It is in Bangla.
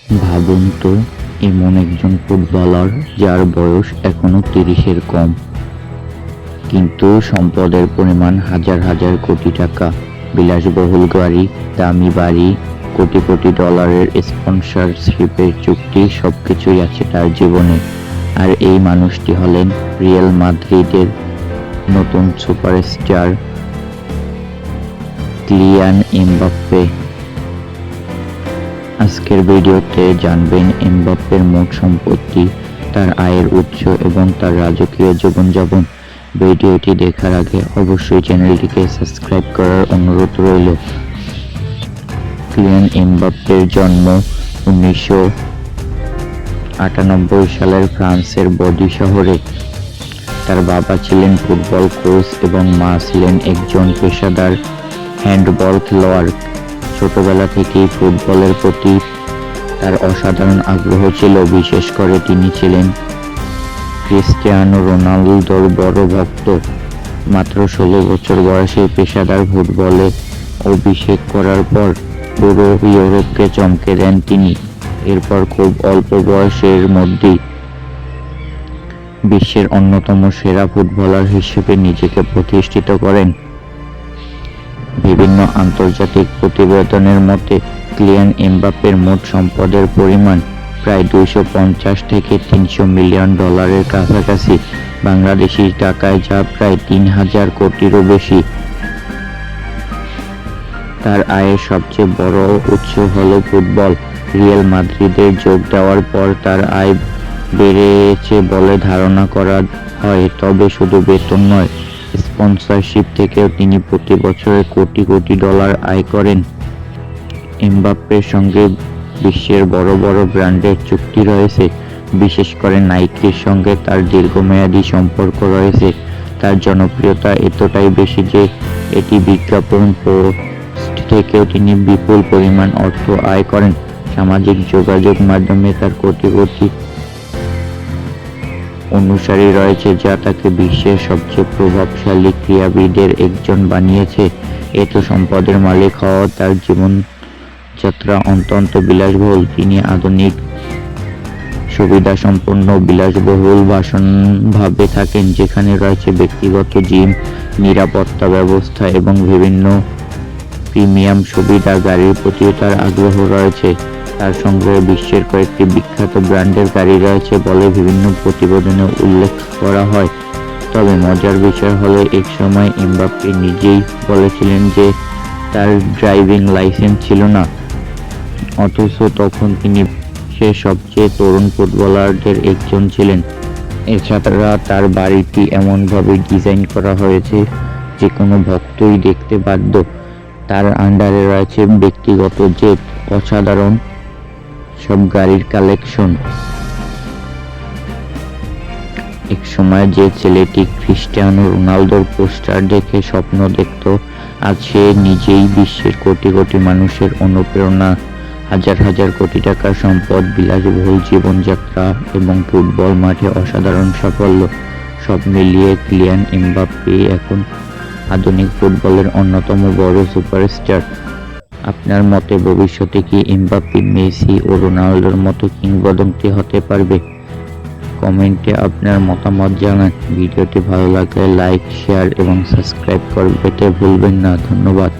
ভাবুন তো, এমন একজন ফুটবলার যার বয়স এখনো 30-এর কম, কিন্তু সম্পদের পরিমাণ হাজার হাজার কোটি টাকা, বিলাসবহুল গাড়ি, দামি বাড়ি, কোটি কোটি ডলারের স্পন্সরশিপের চুক্তি সবকিছুই আছে তার জীবনে। আর এই মানুষটি হলেন রিয়াল মাদ্রিদের নতুন সুপারস্টার কিলিয়ান এমবাপ্পে। আজকের ভিডিওতে জানবেন এমবাপ্পের মোট সম্পত্তি, তার আয়ের উৎস এবং তার রাজকীয় জীবনযাপন। ভিডিওটি দেখার আগে অবশ্যই চ্যানেলটিকে সাবস্ক্রাইব করার অনুরোধ রইল। কিলিয়ান এমবাপ্পের জন্ম 1998 সালের ফ্রান্সের বর্ডি শহরে। তার বাবা ছিলেন ফুটবল কোচ এবং মা ছিলেন একজন পেশাদার হ্যান্ডবল খেলোয়াড়। ছোটবেলা থেকেই ফুটবলের প্রতি তার অসাধারণ আগ্রহ ছিল, বিশেষ করে তিনি ছিলেন ক্রিস্টিয়ানো রোনালদোর বড় ভক্ত। মাত্র 16 বছর বয়সে পেশাদার ফুটবলে অভিষেক করার পর পুরো ইউরোপকে চমকে দেন তিনি। এরপর খুব অল্প বয়সের মধ্যেই বিশ্বের অন্যতম সেরা ফুটবলার হিসেবে নিজেকে প্রতিষ্ঠিত করেন। বিভিন্ন আন্তর্জাতিক প্রতিবেদনের মতে কিলিয়ান এমবাপ্পের মোট সম্পদের পরিমাণ প্রায় 250 থেকে 300 মিলিয়ন ডলারের কাছাকাছি, বাংলাদেশি টাকায় যা প্রায় 3000 কোটিরও বেশি। তার আয়ের সবচেয়ে বড় উৎস হল ফুটবল। রিয়াল মাদ্রিদে যোগ দেওয়ার পর তার আয় বেড়েছে বলে ধারণা করা হয়, তবে শুধু বেতন নয়, স্পন্সরশিপ থেকেও তিনি প্রতি বছরে কোটি কোটি ডলার আয় করেন। এমবাপ্পের সঙ্গে বিশ্বের বড় বড় ব্র্যান্ডের চুক্তি রয়েছে, বিশেষ করে নাইকির সঙ্গে তার দীর্ঘমেয়াদী সম্পর্ক রয়েছে। তার জনপ্রিয়তা এতটাই বেশি যে এটি বিজ্ঞাপন পোস্ট থেকেও তিনি বিপুল পরিমাণ অর্থ আয় করেন। সামাজিক যোগাযোগ মাধ্যমে তার কোটি কোটি অনুসারী রয়েছে, যা তাকে বিশ্বের সবচেয়ে প্রভাবশালী ক্রীড়াবিদের একজন বানিয়েছে। এত সম্পদের মালিক হওয়া তার জীবনযাত্রা অত্যন্ত বিলাসবহুল। তিনি আধুনিক সুবিধাসম্পন্ন বিলাসবহুল বাসনভাবে থাকেন, যেখানে রয়েছে ব্যক্তিগত জিম, নিরাপত্তা ব্যবস্থা এবং বিভিন্ন প্রিমিয়াম সুবিধা। গাড়ির প্রতিও তার আগ্রহ রয়েছে, তার সংগ্রহে বিশ্বের কয়েকটি বিখ্যাত ব্র্যান্ডের গাড়ি রয়েছে বলে বিভিন্ন প্রতিবেদনে উল্লেখ করা হয়। তবে মজার বিষয় হলো, এক সময় এমবাপ্পে নিজেই বলেছিলেন যে তার ড্রাইভিং লাইসেন্স ছিল না, অথচ তখন তিনি সে সবচেয়ে তরুণ ফুটবলারদের একজন ছিলেন। এছাড়া তার বাড়িটি এমনভাবে ডিজাইন করা হয়েছে যে কোনো ভক্তই দেখতে বাধ্য। তার আন্ডারে রয়েছে ব্যক্তিগত জেট, অসাধারণ সব গাড়ির কালেকশন। এক সময় যে ছেলেটি ক্রিস্টিয়ানো রোনালদোর পোস্টার দেখে স্বপ্ন দেখত, আজ সে নিজেই বিশ্বের কোটি কোটি মানুষের অনুপ্রেরণা। হাজার হাজার কোটি টাকার সম্পদ, বিলাসবহুল জীবনযাত্রা এবং ফুটবল মাঠে অসাধারণ সাফল্য, সব মিলিয়ে কিলিয়ান এমবাপ্পে এখন আধুনিক ফুটবলের অন্যতম বড় সুপারস্টার। আপনার মতে ভবিষ্যতে কি এমবাপ্পে মেসি ও রোনালদোর মতো কিংবদন্তি হতে পারবে? কমেন্টে আপনার মতামত জানান। ভিডিওটি ভালো লাগলে লাইক, শেয়ার এবং সাবস্ক্রাইব করতে ভুলবেন না। ধন্যবাদ।